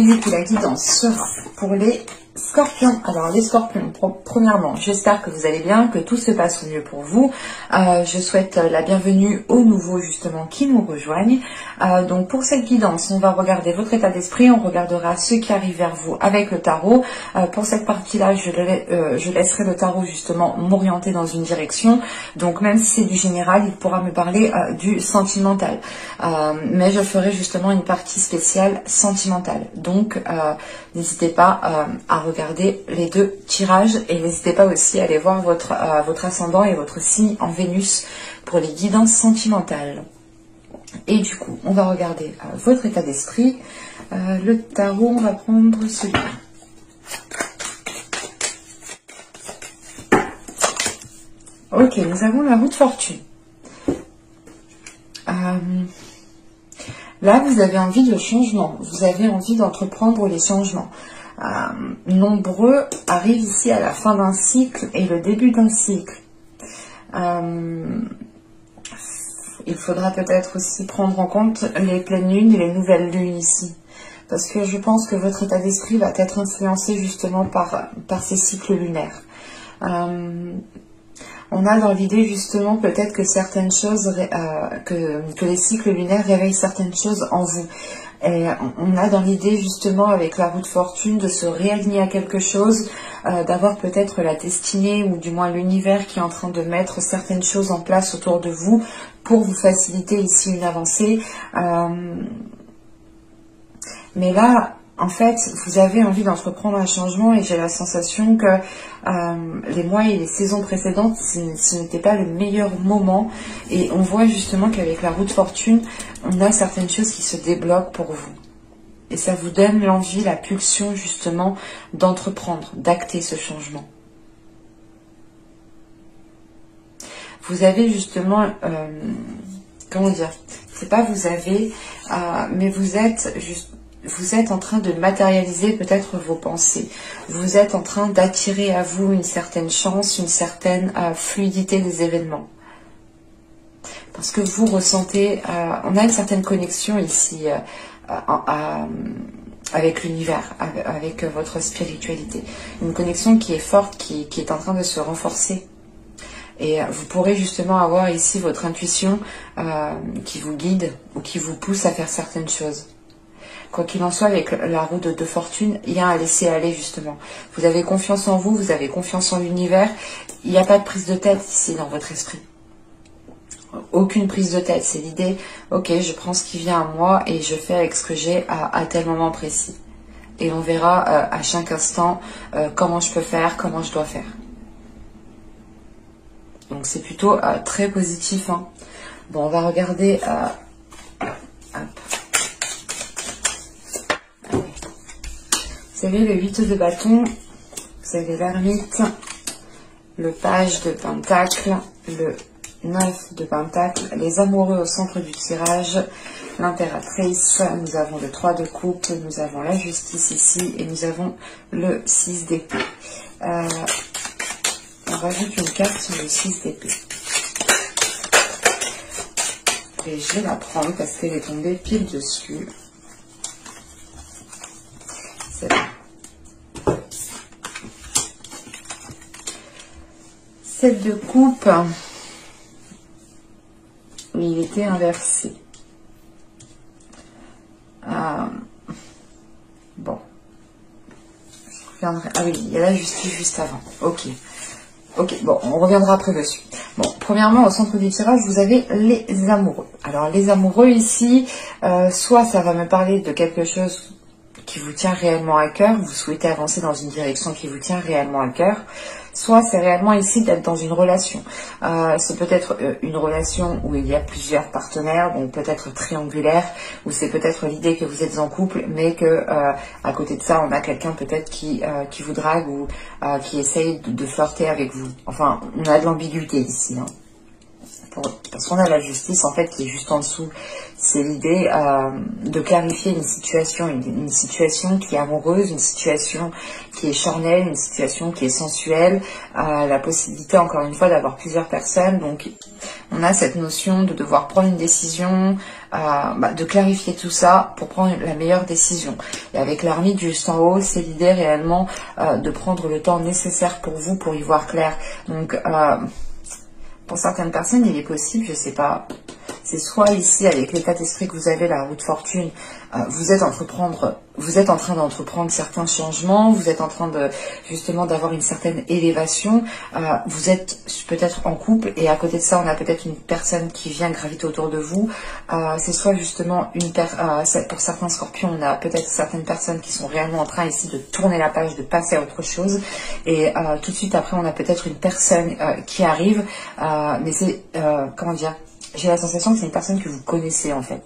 Et du coup, la guidance sera pour les scorpions. Alors, les scorpions, premièrement, j'espère que vous allez bien, que tout se passe au mieux pour vous. Je souhaite la bienvenue aux nouveaux, justement, qui nous rejoignent. Donc, pour cette guidance, on va regarder votre état d'esprit. On regardera ce qui arrive vers vous avec le tarot. Pour cette partie-là, je laisserai le tarot, justement, m'orienter dans une direction. Donc, même si c'est du général, il pourra me parler du sentimental. Mais je ferai, justement, une partie spéciale sentimentale. Donc, n'hésitez pas à regarder les deux tirages et n'hésitez pas aussi à aller voir votre ascendant et votre signe en Vénus pour les guidances sentimentales. Et du coup, on va regarder votre état d'esprit. Le tarot, on va prendre celui-là. Ok, nous avons la roue de fortune. Là, vous avez envie de changement. Vous avez envie d'entreprendre les changements. Nombreux arrivent ici à la fin d'un cycle et le début d'un cycle. Il faudra peut-être aussi prendre en compte les pleines lunes et les nouvelles lunes ici. Parce que je pense que votre état d'esprit va être influencé justement par ces cycles lunaires. On a dans l'idée justement peut-être que certaines choses, que les cycles lunaires réveillent certaines choses en vous. Et on a dans l'idée justement avec la roue de fortune de se réaligner à quelque chose, d'avoir peut-être la destinée ou du moins l'univers qui est en train de mettre certaines choses en place autour de vous pour vous faciliter ici une avancée. Mais là, en fait, vous avez envie d'entreprendre un changement et j'ai la sensation que les mois et les saisons précédentes, ce n'était pas le meilleur moment. Et on voit justement qu'avec la roue de fortune, on a certaines choses qui se débloquent pour vous. Et ça vous donne l'envie, la pulsion justement d'entreprendre, d'acter ce changement. Vous avez justement, comment dire, c'est pas vous avez, mais vous êtes en train de matérialiser peut-être vos pensées. Vous êtes en train d'attirer à vous une certaine chance, une certaine fluidité des événements. Parce que vous ressentez, on a une certaine connexion ici avec l'univers, avec votre spiritualité. Une connexion qui est forte, qui est en train de se renforcer. Et vous pourrez justement avoir ici votre intuition qui vous guide ou qui vous pousse à faire certaines choses. Quoi qu'il en soit, avec la roue de fortune, il y a un laisser-aller justement. Vous avez confiance en vous, vous avez confiance en l'univers. Il n'y a pas de prise de tête ici dans votre esprit. Aucune prise de tête, c'est l'idée, ok, je prends ce qui vient à moi et je fais avec ce que j'ai à tel moment précis. Et on verra à chaque instant comment je peux faire, comment je dois faire. Donc c'est plutôt très positif. Hein. Bon, on va regarder... hop. Vous avez le 8 de bâton, vous avez l'ermite, le page de pentacle, le 9 de pentacle, les amoureux au centre du tirage, l'impératrice, nous avons le 3 de coupe, nous avons la justice ici et nous avons le 6 d'épée. On rajoute une carte sur le 6 d'épée. Et je vais la prendre parce qu'elle est tombée pile dessus. C'est bon. 7 de coupe. Il était inversé. Bon. Je reviendrai. Ah oui, il y a la justice juste avant. Ok. Ok, bon, on reviendra après dessus. Bon, premièrement, au centre du tirage, vous avez les amoureux. Alors, les amoureux ici, soit ça va me parler de quelque chose qui vous tient réellement à cœur, vous souhaitez avancer dans une direction qui vous tient réellement à cœur, soit c'est réellement ici d'être dans une relation. C'est peut-être une relation où il y a plusieurs partenaires, donc peut-être triangulaire, ou c'est peut-être l'idée que vous êtes en couple, mais que à côté de ça, on a quelqu'un peut-être qui vous drague ou qui essaye de flirter avec vous. Enfin, on a de l'ambiguïté ici. Hein. parce qu'on a la justice en fait qui est juste en dessous. C'est l'idée de clarifier une situation qui est amoureuse, une situation qui est charnelle, une situation qui est sensuelle, la possibilité encore une fois d'avoir plusieurs personnes. Donc on a cette notion de devoir prendre une décision, de clarifier tout ça pour prendre la meilleure décision. Et avec l'ermite juste en haut, c'est l'idée réellement de prendre le temps nécessaire pour vous pour y voir clair. Donc pour certaines personnes, il est possible, je sais pas, c'est soit ici avec l'état d'esprit que vous avez, la roue de fortune, vous êtes en train d'entreprendre certains changements, vous êtes en train de justement d'avoir une certaine élévation, vous êtes peut-être en couple et à côté de ça on a peut-être une personne qui vient graviter autour de vous, c'est soit justement pour certains scorpions on a peut-être certaines personnes qui sont réellement en train ici de tourner la page, de passer à autre chose et tout de suite après on a peut-être une personne qui arrive, mais c'est, comment dire, j'ai la sensation que c'est une personne que vous connaissez en fait.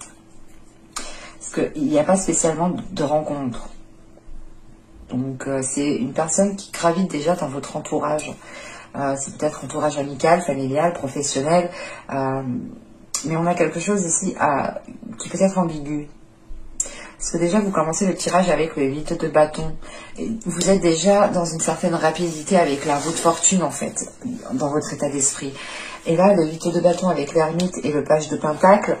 Parce qu'il n'y a pas spécialement de rencontre. Donc c'est une personne qui gravite déjà dans votre entourage. C'est peut-être entourage amical, familial, professionnel. Mais on a quelque chose ici qui peut être ambigu. Parce que déjà vous commencez le tirage avec le 8 de bâton. Et vous êtes déjà dans une certaine rapidité avec la roue de fortune en fait, dans votre état d'esprit. Et là, le 8 de bâton avec l'ermite et le page de pentacle,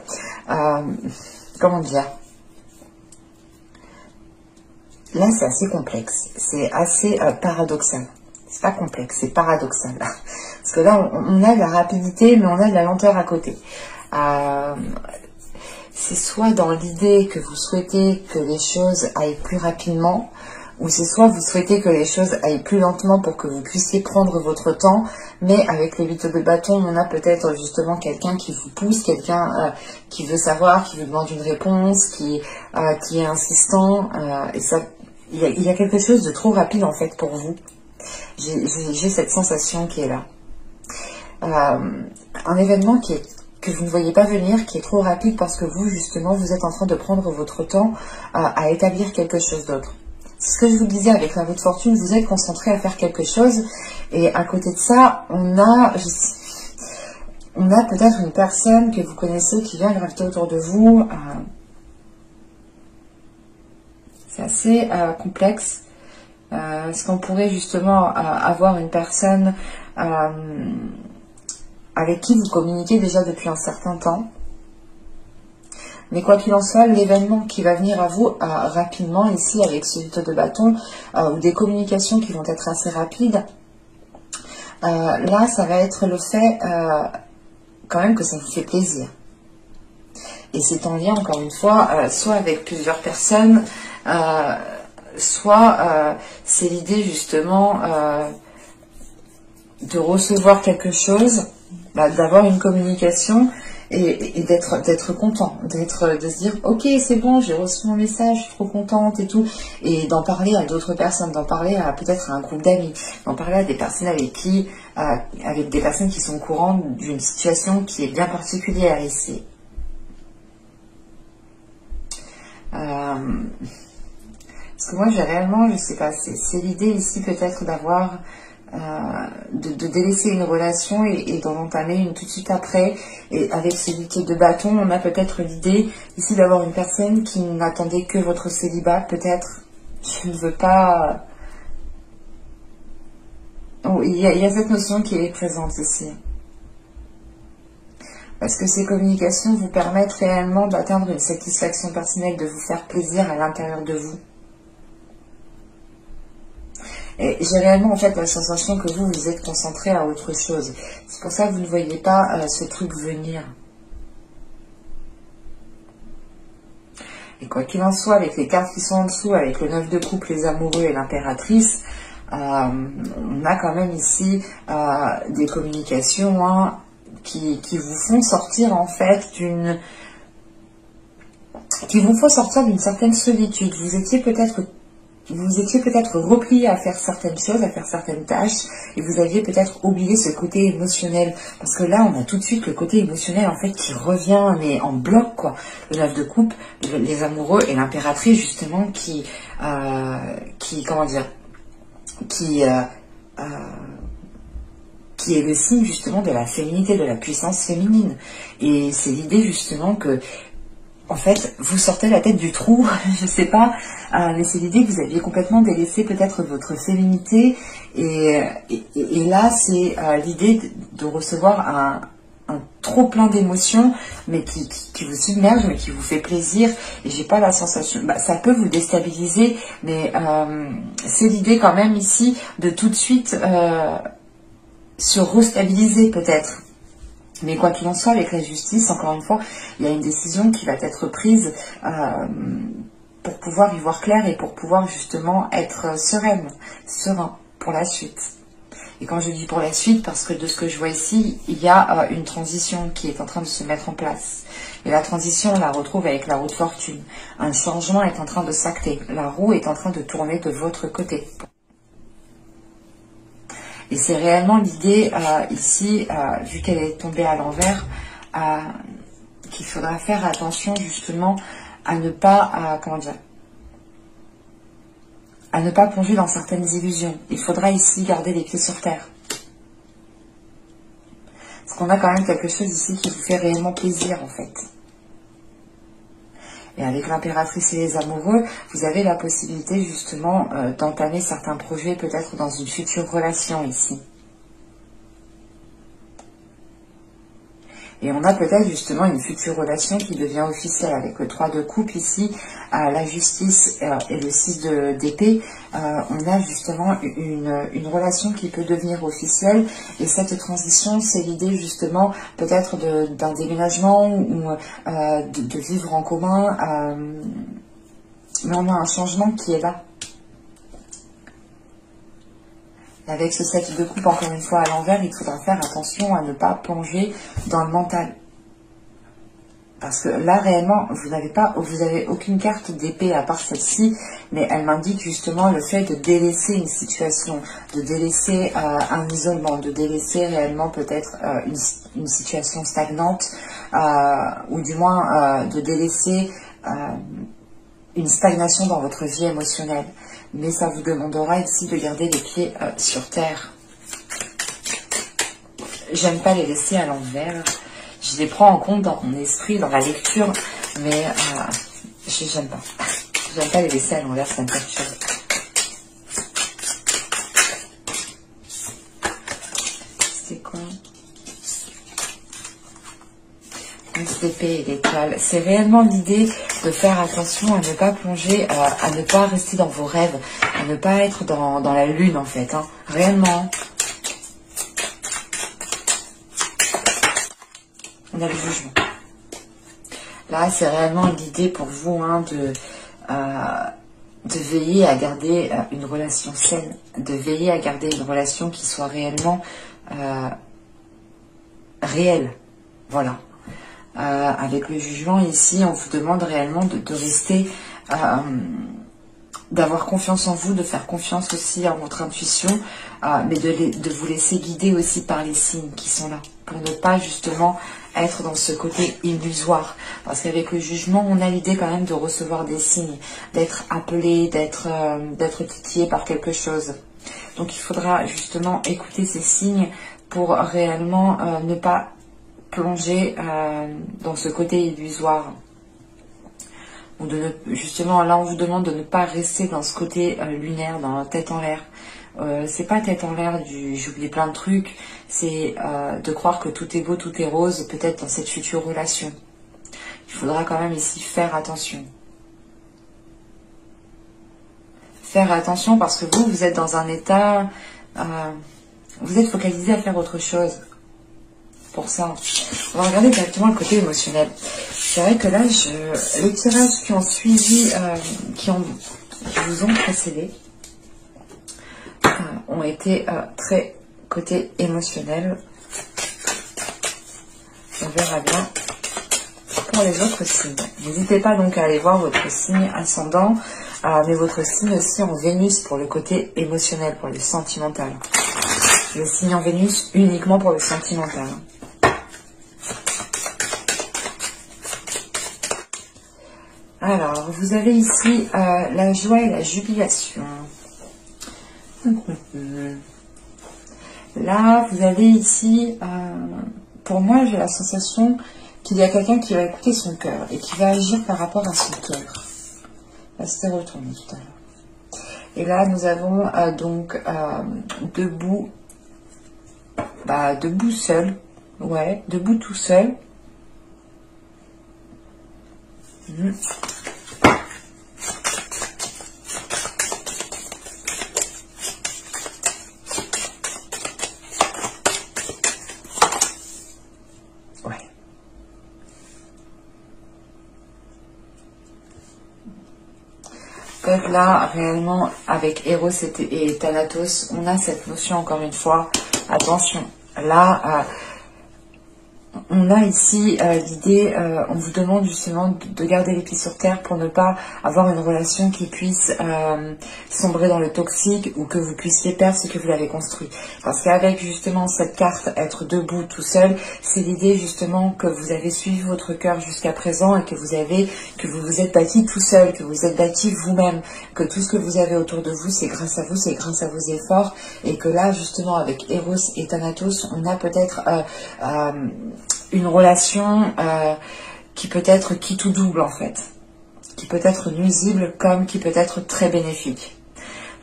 comment dire? Là, c'est assez complexe. C'est assez paradoxal. C'est pas complexe, c'est paradoxal. Parce que là, on a de la rapidité, mais on a de la lenteur à côté. C'est soit dans l'idée que vous souhaitez que les choses aillent plus rapidement, ou c'est soit vous souhaitez que les choses aillent plus lentement pour que vous puissiez prendre votre temps, mais avec le 8 de bâton, on a peut-être justement quelqu'un qui vous pousse, quelqu'un qui veut savoir, qui vous demande une réponse, qui est insistant, et ça, il y a quelque chose de trop rapide en fait pour vous. J'ai cette sensation qui est là. Un événement que vous ne voyez pas venir, qui est trop rapide parce que vous, justement, vous êtes en train de prendre votre temps à établir quelque chose d'autre. C'est ce que je vous disais avec la roue de fortune, vous êtes concentré à faire quelque chose et à côté de ça, on a peut-être une personne que vous connaissez qui vient graviter autour de vous. C'est assez complexe. Est-ce qu'on pourrait justement avoir une personne avec qui vous communiquez déjà depuis un certain temps? Mais quoi qu'il en soit, l'événement qui va venir à vous rapidement, ici avec ce 8 de bâton, ou des communications qui vont être assez rapides, là, ça va être le fait quand même que ça vous fait plaisir. Et c'est en lien, encore une fois, soit avec plusieurs personnes, soit c'est l'idée justement de recevoir quelque chose, d'avoir une communication et d'être content, de se dire ok c'est bon, j'ai reçu mon message, je suis trop contente et tout, et d'en parler à d'autres personnes, d'en parler à peut-être à un groupe d'amis, d'en parler à des personnes avec des personnes qui sont au courant d'une situation qui est bien particulière ici. Parce que moi j'ai réellement, je sais pas, c'est l'idée ici peut-être d'avoir de délaisser une relation et d'en entamer une tout de suite après. Et avec ces 8 de bâton, on a peut-être l'idée ici d'avoir une personne qui n'attendait que votre célibat, peut-être. Je ne veux pas... Oh, il y a cette notion qui est présente ici. Parce que ces communications vous permettent réellement d'atteindre une satisfaction personnelle, de vous faire plaisir à l'intérieur de vous. Et j'ai réellement en fait la sensation que vous êtes concentré à autre chose. C'est pour ça que vous ne voyez pas ce truc venir. Et quoi qu'il en soit, avec les cartes qui sont en dessous, avec le 9 de coupe, les amoureux et l'impératrice, on a quand même ici des communications qui vous font sortir en fait d'une certaine solitude. Vous étiez peut-être replié à faire certaines choses, à faire certaines tâches, et vous aviez peut-être oublié ce côté émotionnel. Parce que là, on a tout de suite le côté émotionnel, en fait, qui revient, mais en bloc, quoi. Le 9 de coupe, les amoureux et l'impératrice, justement, qui qui est le signe justement de la féminité, de la puissance féminine. Et c'est l'idée justement que, en fait, vous sortez la tête du trou, je sais pas, mais c'est l'idée que vous aviez complètement délaissé peut-être votre féminité. Et là, c'est l'idée de recevoir un trop plein d'émotions, mais qui vous submerge, mais qui vous fait plaisir. Et j'ai pas la sensation, ça peut vous déstabiliser, mais c'est l'idée quand même ici de tout de suite se restabiliser peut-être. Mais quoi qu'il en soit, avec la justice, encore une fois, il y a une décision qui va être prise pour pouvoir y voir clair et pour pouvoir justement être serein pour la suite. Et quand je dis pour la suite, parce que de ce que je vois ici, il y a une transition qui est en train de se mettre en place. Et la transition, on la retrouve avec la roue de fortune. Un changement est en train de s'acter. La roue est en train de tourner de votre côté. Et c'est réellement l'idée ici, vu qu'elle est tombée à l'envers, qu'il faudra faire attention justement à ne pas, à ne pas plonger dans certaines illusions. Il faudra ici garder les pieds sur terre. Parce qu'on a quand même quelque chose ici qui vous fait réellement plaisir en fait. Et avec l'impératrice et les amoureux, vous avez la possibilité justement d'entamer certains projets peut-être dans une future relation ici. Et on a peut-être justement une future relation qui devient officielle avec le 3 de coupe ici, la justice et le 6 d'épée. On a justement une relation qui peut devenir officielle. Et cette transition, c'est l'idée justement peut-être d'un déménagement ou de vivre en commun. Mais on a un changement qui est là. Avec ce 7 de coupe, encore une fois, à l'envers, il faudra faire attention à ne pas plonger dans le mental. Parce que là, réellement, vous avez aucune carte d'épée à part celle-ci, mais elle m'indique justement le fait de délaisser une situation, de délaisser un isolement, de délaisser réellement peut-être une situation stagnante, ou du moins de délaisser une stagnation dans votre vie émotionnelle. Mais ça vous demandera ici de garder les pieds sur terre. J'aime pas les laisser à l'envers. Je les prends en compte dans mon esprit, dans la lecture, mais j'aime pas. J'aime pas les laisser à l'envers, ça me perturbe. C'est quoi? L'épée et l'étoile. C'est réellement l'idée de faire attention à ne pas plonger, à ne pas rester dans vos rêves, à ne pas être dans la lune en fait, hein. Réellement. On a le jugement. Là, c'est réellement l'idée pour vous hein, de veiller à garder une relation saine, de veiller à garder une relation qui soit réellement réelle. Voilà. Avec le jugement ici, on vous demande réellement de rester, d'avoir confiance en vous, de faire confiance aussi en votre intuition, mais de vous laisser guider aussi par les signes qui sont là, pour ne pas justement être dans ce côté illusoire. Parce qu'avec le jugement, on a l'idée quand même de recevoir des signes, d'être appelé, d'être titillé par quelque chose. Donc il faudra justement écouter ces signes pour réellement ne pas plonger dans ce côté illusoire. Ou justement, là on vous demande de ne pas rester dans ce côté lunaire, dans la tête en l'air. C'est pas tête en l'air du j'oublie plein de trucs, c'est de croire que tout est beau, tout est rose, peut-être dans cette future relation. Il faudra quand même ici faire attention. Faire attention parce que vous êtes dans un état, vous êtes focalisé à faire autre chose. Pour ça, on va regarder directement le côté émotionnel. C'est vrai que là, les tirages qui ont suivi, qui vous ont précédé, ont été très côté émotionnel. On verra bien pour les autres signes. N'hésitez pas donc à aller voir votre signe ascendant, mais votre signe aussi en Vénus pour le côté émotionnel, pour le sentimental. Le signe en Vénus uniquement pour le sentimental. Alors, vous avez ici la joie et la jubilation. Là, vous avez ici, pour moi, j'ai la sensation qu'il y a quelqu'un qui va écouter son cœur et qui va agir par rapport à son cœur. Là, c'était retourné tout à l'heure. Et là, nous avons donc debout, debout seul. Ouais, debout tout seul. Là, réellement, avec Eros et Thanatos, on a cette notion, encore une fois, attention, là, on a ici l'idée, on vous demande justement de garder les pieds sur terre pour ne pas avoir une relation qui puisse sombrer dans le toxique ou que vous puissiez perdre ce que vous avez construit. Parce qu'avec justement cette carte, être debout tout seul, c'est l'idée justement que vous avez suivi votre cœur jusqu'à présent et que vous vous êtes bâti tout seul, que vous êtes bâti vous-même, que tout ce que vous avez autour de vous, c'est grâce à vous, c'est grâce à vos efforts, et que là justement avec Eros et Thanatos, on a peut-être une relation qui peut être qui tout double en fait, qui peut être nuisible comme qui peut être très bénéfique.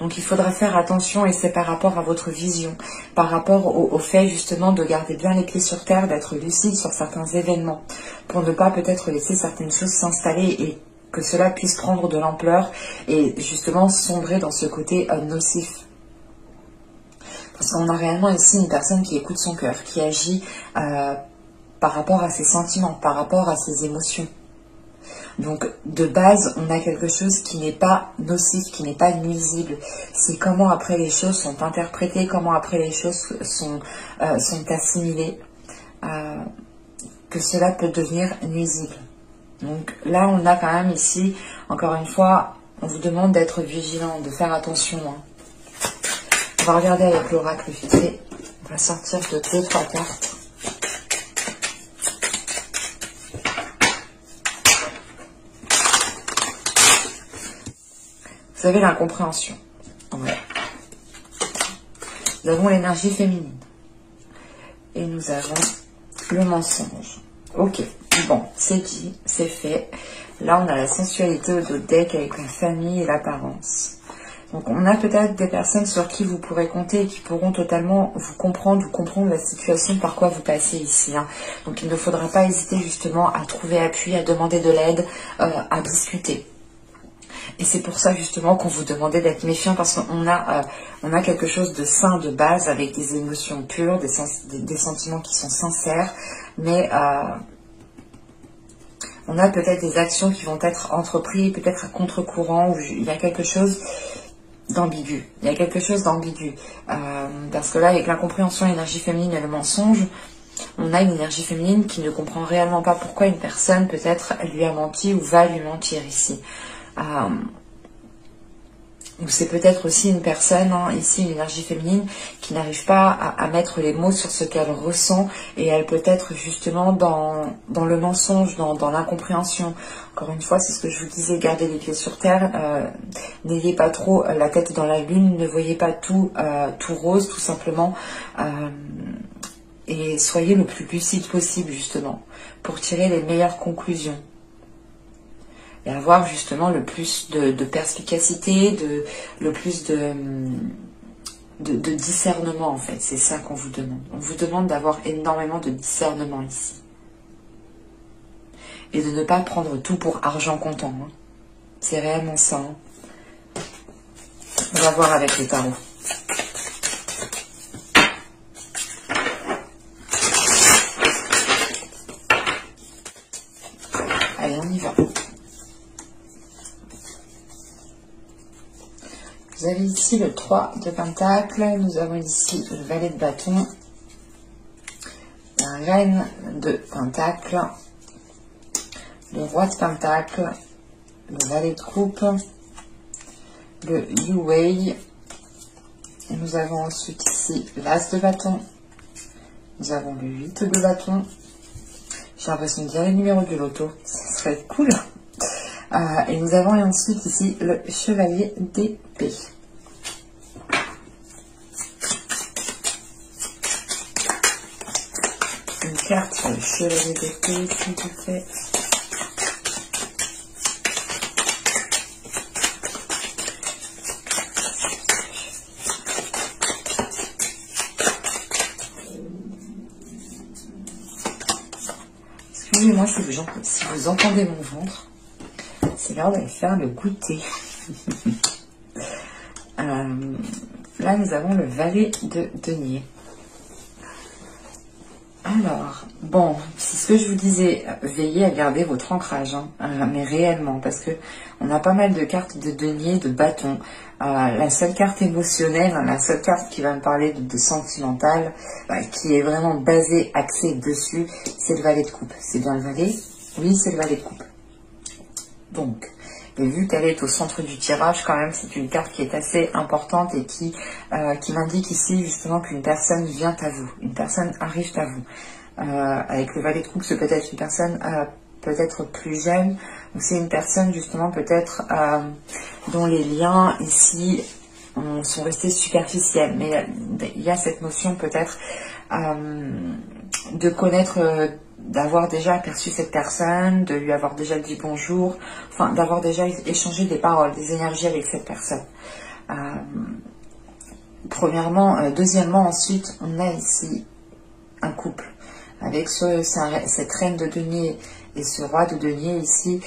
Donc il faudra faire attention, et c'est par rapport à votre vision, par rapport au fait justement de garder bien les pieds sur terre, d'être lucide sur certains événements, pour ne pas peut-être laisser certaines choses s'installer et que cela puisse prendre de l'ampleur et justement sombrer dans ce côté nocif. Parce qu'on a réellement ici une personne qui écoute son cœur, qui agit par rapport à ses sentiments, par rapport à ses émotions. Donc, de base, on a quelque chose qui n'est pas nocif, qui n'est pas nuisible. C'est comment après les choses sont interprétées, comment après les choses sont assimilées, que cela peut devenir nuisible. Donc là, on a quand même ici, encore une fois, on vous demande d'être vigilant, de faire attention. On va regarder avec l'oracle fixé. On va sortir de 2-3 cartes. Vous avez l'incompréhension. Ouais. Nous avons l'énergie féminine. Et nous avons le mensonge. Ok, bon, c'est dit, c'est fait. Là, on a la sensualité au dos de deck avec la famille et l'apparence. Donc, on a peut-être des personnes sur qui vous pourrez compter et qui pourront totalement vous comprendre la situation par quoi vous passez ici. Donc, il ne faudra pas hésiter justement à trouver appui, à demander de l'aide, à discuter. Et c'est pour ça justement qu'on vous demandait d'être méfiant, parce qu'on a quelque chose de sain de base, avec des émotions pures, des sentiments qui sont sincères, mais on a peut-être des actions qui vont être entreprises, peut-être à contre-courant, où il y a quelque chose d'ambigu. Il y a quelque chose d'ambigu. Parce que là, avec l'incompréhension, l'énergie féminine et le mensonge, on a une énergie féminine qui ne comprend réellement pas pourquoi une personne peut-être lui a menti ou va lui mentir ici. Ou c'est peut-être aussi une personne, ici une énergie féminine, qui n'arrive pas à mettre les mots sur ce qu'elle ressent, et elle peut être justement dans le mensonge, dans l'incompréhension. Encore une fois, c'est ce que je vous disais, gardez les pieds sur terre, n'ayez pas trop la tête dans la lune, ne voyez pas tout rose tout simplement, et soyez le plus lucide possible justement, pour tirer les meilleures conclusions. Et avoir justement le plus de perspicacité, le plus de discernement en fait. C'est ça qu'on vous demande. On vous demande d'avoir énormément de discernement ici. Et de ne pas prendre tout pour argent comptant. C'est réellement ça. On va voir avec les tarots. Allez, on y va. Vous avez ici le 3 de Pentacle, nous avons ici le valet de bâton, la reine de Pentacle, le roi de Pentacle, le valet de coupe, le Yu-Wei, et nous avons ensuite ici l'as de bâton, nous avons le 8 de bâton, j'ai l'impression de dire les numéros du loto, ça serait cool. Et nous avons ensuite ici le chevalier d'épée. carte sur le chevalier d'épée, s'il vous plaît. Excusez-moi si vous entendez mon ventre. C'est l'heure d'aller faire le goûter. Là, nous avons le valet de denier. Alors, bon, c'est ce que je vous disais, veillez à garder votre ancrage, hein, mais réellement, parce que on a pas mal de cartes de denier, de bâton. La seule carte émotionnelle, hein, la seule carte qui va me parler de sentimental, qui est vraiment basée, axée dessus, c'est le valet de coupe. C'est bien le valet? Oui, c'est le valet de coupe. Donc, et vu qu'elle est au centre du tirage, quand même, c'est une carte qui est assez importante et qui m'indique ici justement qu'une personne vient à vous, une personne arrive à vous. Avec le valet de coupe, c'est peut-être une personne peut-être plus jeune, ou c'est une personne justement peut-être dont les liens ici sont restés superficiels. Mais il y a cette notion peut-être de connaître, d'avoir déjà aperçu cette personne, de lui avoir déjà dit bonjour, enfin d'avoir déjà échangé des paroles, des énergies avec cette personne. Premièrement, deuxièmement, ensuite, on a ici un couple. Avec cette reine de denier et ce roi de denier ici,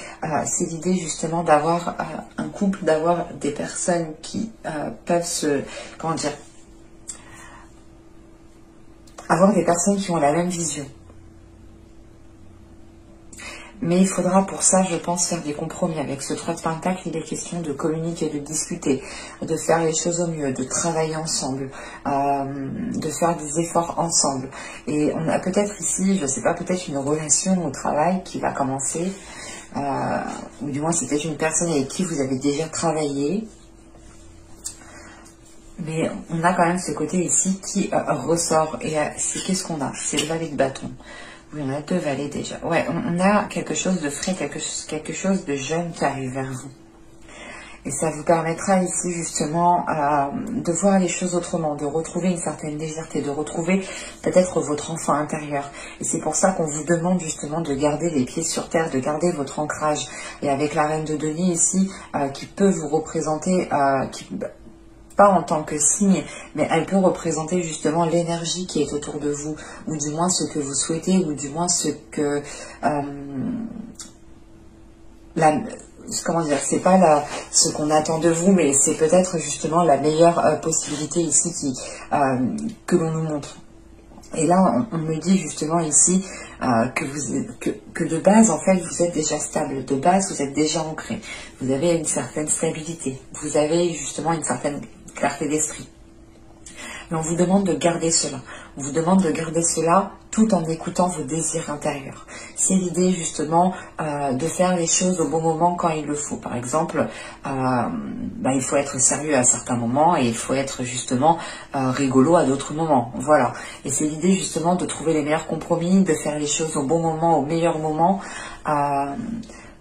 c'est l'idée justement d'avoir un couple, d'avoir des personnes qui peuvent comment dire, avoir des personnes qui ont la même vision. Mais il faudra pour ça, je pense, faire des compromis. Avec ce 3 de Pentacle, il est question de communiquer, de discuter, de faire les choses au mieux, de travailler ensemble, de faire des efforts ensemble. Et on a peut-être ici, je ne sais pas, peut-être une relation au travail qui va commencer, ou du moins c'est peut-être une personne avec qui vous avez déjà travaillé. Mais on a quand même ce côté ici qui ressort. Et c'est qu'est-ce qu'on a? C'est le valet de bâton. Oui, on a 2 valets déjà. Ouais, on a quelque chose de frais, quelque chose de jeune qui arrive vers vous. Et ça vous permettra ici justement de voir les choses autrement, de retrouver une certaine légèreté, de retrouver peut-être votre enfant intérieur. Et c'est pour ça qu'on vous demande justement de garder les pieds sur terre, de garder votre ancrage. Et avec la reine de denier ici, qui peut vous représenter, pas en tant que signe, mais elle peut représenter justement l'énergie qui est autour de vous, ou du moins ce que vous souhaitez, ou du moins ce que... comment dire, c'est pas ce qu'on attend de vous, mais c'est peut-être justement la meilleure possibilité ici que l'on nous montre. Et là, on me dit justement ici que de base, en fait, vous êtes déjà stable. De base, vous êtes déjà ancré. Vous avez une certaine stabilité. Vous avez justement une certaine clarté d'esprit. Mais on vous demande de garder cela. On vous demande de garder cela tout en écoutant vos désirs intérieurs. C'est l'idée justement de faire les choses au bon moment quand il le faut. Par exemple, il faut être sérieux à certains moments et il faut être justement rigolo à d'autres moments. Voilà. Et c'est l'idée justement de trouver les meilleurs compromis, de faire les choses au bon moment, au meilleur moment,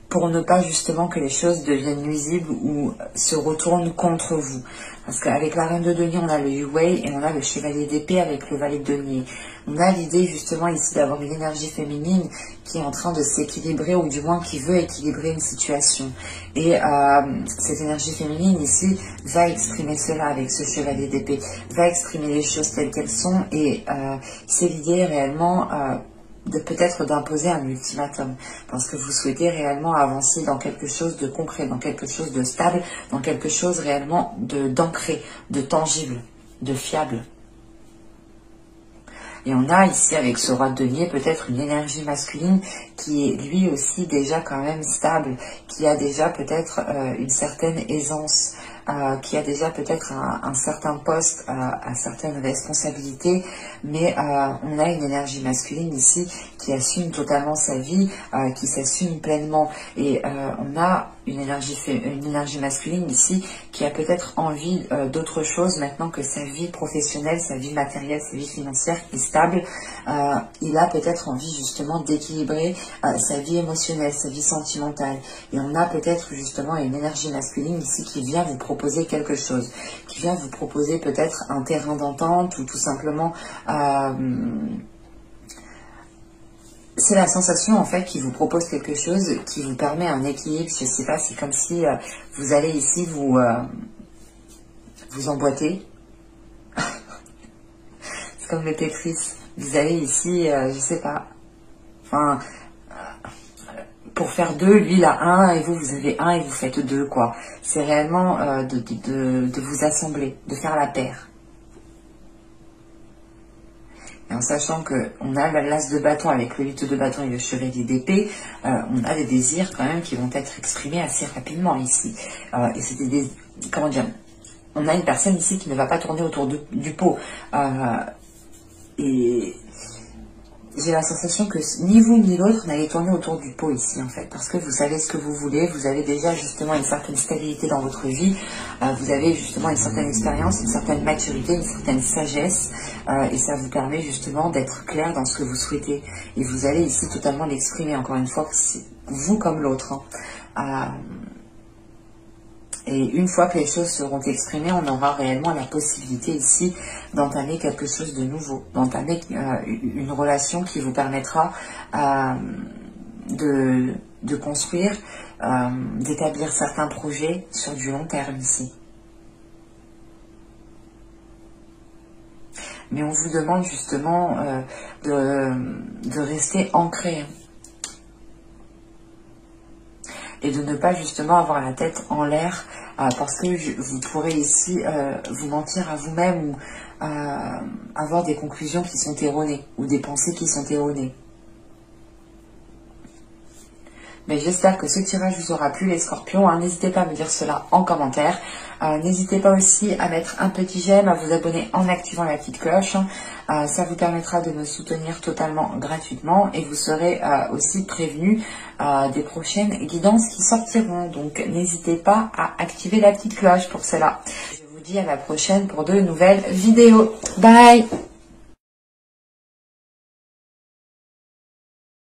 pour ne pas justement que les choses deviennent nuisibles ou se retournent contre vous. Parce qu'avec la reine de denier, on a le Yu-Wei et on a le chevalier d'épée avec le valet de denier. On a l'idée justement ici d'avoir une énergie féminine qui est en train de s'équilibrer ou du moins qui veut équilibrer une situation. Et cette énergie féminine ici va exprimer cela avec ce chevalier d'épée, va exprimer les choses telles qu'elles sont et c'est l'idée réellement... de peut-être d'imposer un ultimatum, parce que vous souhaitez réellement avancer dans quelque chose de concret, dans quelque chose de stable, dans quelque chose réellement d'ancré, de tangible, de fiable. Et on a ici avec ce roi de denier peut-être une énergie masculine qui est lui aussi déjà quand même stable, qui a déjà peut-être une certaine aisance, qui a déjà peut-être un certain poste, certaines responsabilités, mais on a une énergie masculine ici qui assume totalement sa vie, qui s'assume pleinement. Et on a une énergie masculine ici qui a peut-être envie d'autre chose maintenant que sa vie professionnelle, sa vie matérielle, sa vie financière est stable. Il a peut-être envie justement d'équilibrer sa vie émotionnelle, sa vie sentimentale. Et on a peut-être justement une énergie masculine ici qui vient vous proposer quelque chose, qui vient vous proposer peut-être un terrain d'entente ou tout simplement c'est la sensation en fait qui vous propose quelque chose, qui vous permet un équilibre. Je sais pas, c'est comme si vous allez ici vous emboîter. C'est comme le Tetris. Vous allez ici, je sais pas. Enfin, pour faire 2, lui il a 1 et vous avez 1 et vous faites 2 quoi. C'est réellement de vous assembler, de faire la paire. Et en sachant qu'on a l'as de bâton avec le 8 de bâton et le chevalier d'épée, on a des désirs quand même qui vont être exprimés assez rapidement ici. Et c'est des comment dire, on a une personne ici qui ne va pas tourner autour du pot. Et j'ai la sensation que ni vous ni l'autre n'allez tourner autour du pot ici en fait, parce que vous savez ce que vous voulez, vous avez déjà justement une certaine stabilité dans votre vie, vous avez justement une certaine expérience, une certaine maturité, une certaine sagesse, et ça vous permet justement d'être clair dans ce que vous souhaitez. Et vous allez ici totalement l'exprimer, encore une fois, vous comme l'autre. Et une fois que les choses seront exprimées, on aura réellement la possibilité ici d'entamer quelque chose de nouveau, d'entamer une relation qui vous permettra de construire, d'établir certains projets sur du long terme ici. Mais on vous demande justement de rester ancré. Et de ne pas justement avoir la tête en l'air parce que vous pourrez ici vous mentir à vous-même ou avoir des conclusions qui sont erronées ou des pensées qui sont erronées. Mais j'espère que ce tirage vous aura plu les scorpions. N'hésitez pas à me dire cela en commentaire. N'hésitez pas aussi à mettre un petit j'aime, à vous abonner en activant la petite cloche. Ça vous permettra de me soutenir totalement gratuitement et vous serez aussi prévenu des prochaines guidances qui sortiront. Donc n'hésitez pas à activer la petite cloche pour cela. Je vous dis à la prochaine pour de nouvelles vidéos. Bye!